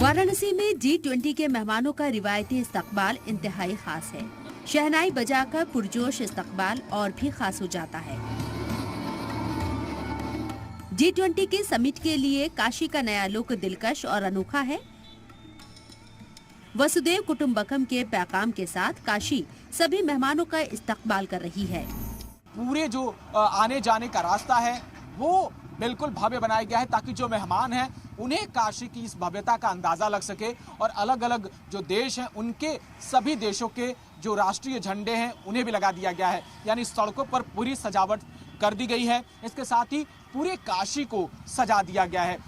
वाराणसी में G20 के मेहमानों का रिवायती इस्तकबाल इंतहाई खास है। शहनाई बजाकर पुरजोश इस्तकबाल और भी खास हो जाता है। G20 के समिट के लिए काशी का नया लुक दिलकश और अनोखा है। वसुदेव कुटुंबकम के पैगाम के साथ काशी सभी मेहमानों का इस्तकबाल कर रही है। पूरे जो आने जाने का रास्ता है वो बिल्कुल भव्य बनाया गया है ताकि जो मेहमान हैं उन्हें काशी की इस भव्यता का अंदाजा लग सके और अलग अलग जो देश हैं उनके सभी देशों के जो राष्ट्रीय झंडे हैं उन्हें भी लगा दिया गया है। यानी सड़कों पर पूरी सजावट कर दी गई है। इसके साथ ही पूरे काशी को सजा दिया गया है।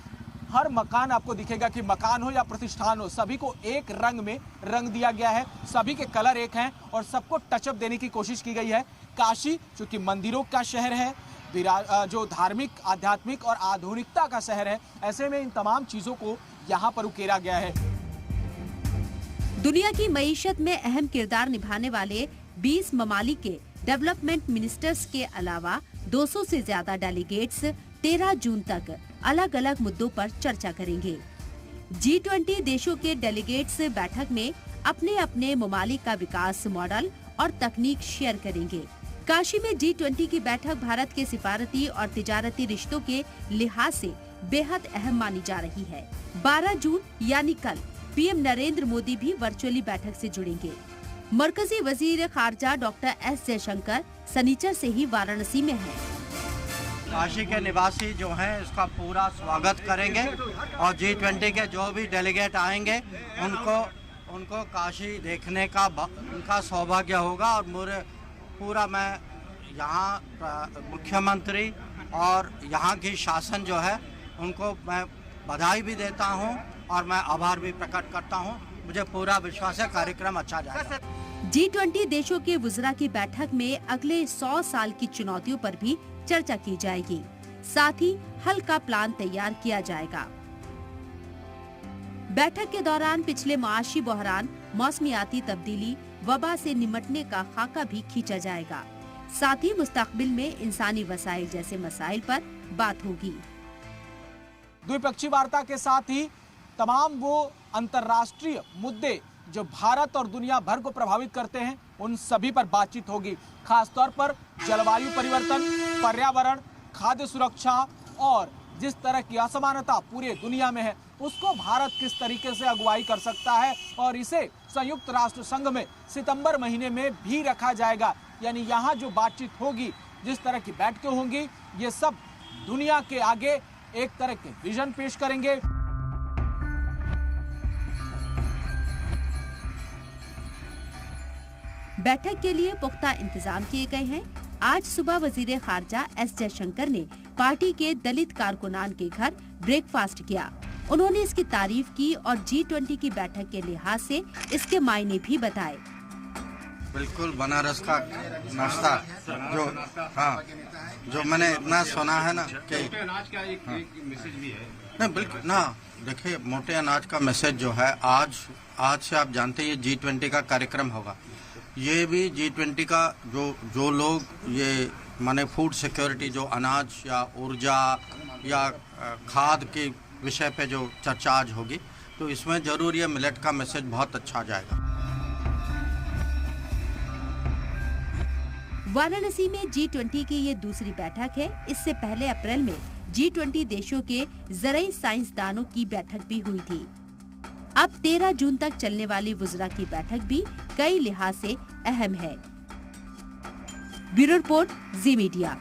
हर मकान आपको दिखेगा कि मकान हो या प्रतिष्ठान हो, सभी को एक रंग में रंग दिया गया है। सभी के कलर एक हैं और सबको टचअप देने की कोशिश की गई है। काशी चूंकि मंदिरों का शहर है, जो धार्मिक, आध्यात्मिक और आधुनिकता का शहर है, ऐसे में इन तमाम चीजों को यहाँ पर उकेरा गया है। दुनिया की मईशत में अहम किरदार निभाने वाले 20 ममालिक के डेवलपमेंट मिनिस्टर्स के अलावा 200 से ज्यादा डेलीगेट्स 13 जून तक अलग अलग मुद्दों पर चर्चा करेंगे। G20 देशों के डेलीगेट्स बैठक में अपने अपने ममालिक का विकास मॉडल और तकनीक शेयर करेंगे। काशी में G20 की बैठक भारत के सिफारती और तिजारती रिश्तों के लिहाज से बेहद अहम मानी जा रही है। 12 जून यानी कल पीएम नरेंद्र मोदी भी वर्चुअली बैठक से जुड़ेंगे। मरकजी वजीर खारजा डॉक्टर एस जयशंकर शनिचर से ही वाराणसी में हैं। काशी के निवासी जो हैं इसका पूरा स्वागत करेंगे और G20 के जो भी डेलीगेट आएंगे उनको काशी देखने का उनका सौभाग्य होगा। और पूरा मैं यहाँ मुख्यमंत्री और यहाँ की शासन जो है उनको मैं बधाई भी देता हूँ और मैं आभार भी प्रकट करता हूँ। मुझे पूरा विश्वास है कार्यक्रम अच्छा जाएगा। G20 देशों के वुज़रा की बैठक में अगले 100 साल की चुनौतियों पर भी चर्चा की जाएगी। साथ ही हल का प्लान तैयार किया जाएगा। बैठक के दौरान पिछले माशी बहरान, मौसमियाती तब्दीली, वबा से निमटने का खाका भी खींचा जाएगा। साथ ही मुस्तकबिल में इंसानी वसाइल जैसे मसाइल पर बात होगी। द्विपक्षीय वार्ता के साथ ही तमाम वो अंतर्राष्ट्रीय मुद्दे जो भारत और दुनिया भर को प्रभावित करते हैं उन सभी पर बातचीत होगी। खासतौर पर जलवायु परिवर्तन, पर्यावरण, खाद्य सुरक्षा और जिस तरह की असमानता पूरे दुनिया में है उसको भारत किस तरीके से अगुवाई कर सकता है और इसे संयुक्त राष्ट्र संघ में सितंबर महीने में भी रखा जाएगा। यानी यहाँ जो बातचीत होगी, जिस तरह की बैठकें होंगी, ये सब दुनिया के आगे एक तरह के विजन पेश करेंगे। बैठक के लिए पुख्ता इंतजाम किए गए हैं। आज सुबह वजीर खारजा एस जयशंकर ने पार्टी के दलित कारकुनान के घर ब्रेकफास्ट किया। उन्होंने इसकी तारीफ की और G20 की बैठक के लिहाज से इसके मायने भी बताए। बिल्कुल बनारस का नाश्ता जो मैंने इतना सुना है ना कि अनाज का एक मैसेज भी है। नहीं बिल्कुल ना, देखिए मोटे अनाज का मैसेज जो है आज से आप जानते हैं G20 का कार्यक्रम होगा। ये भी G20 का जो लोग ये माने फूड सिक्योरिटी, जो अनाज या ऊर्जा या खाद के विषय पे जो चर्चा आज होगी, तो इसमें जरूर ये मिलेट का मैसेज बहुत अच्छा जाएगा। वाराणसी में G20 की ये दूसरी बैठक है। इससे पहले अप्रैल में G20 देशों के ज़राई साइंसदानों की बैठक भी हुई थी। अब 13 जून तक चलने वाली वुज़रा की बैठक भी कई लिहाज से अहम है। ब्यूरो रिपोर्ट, जी मीडिया।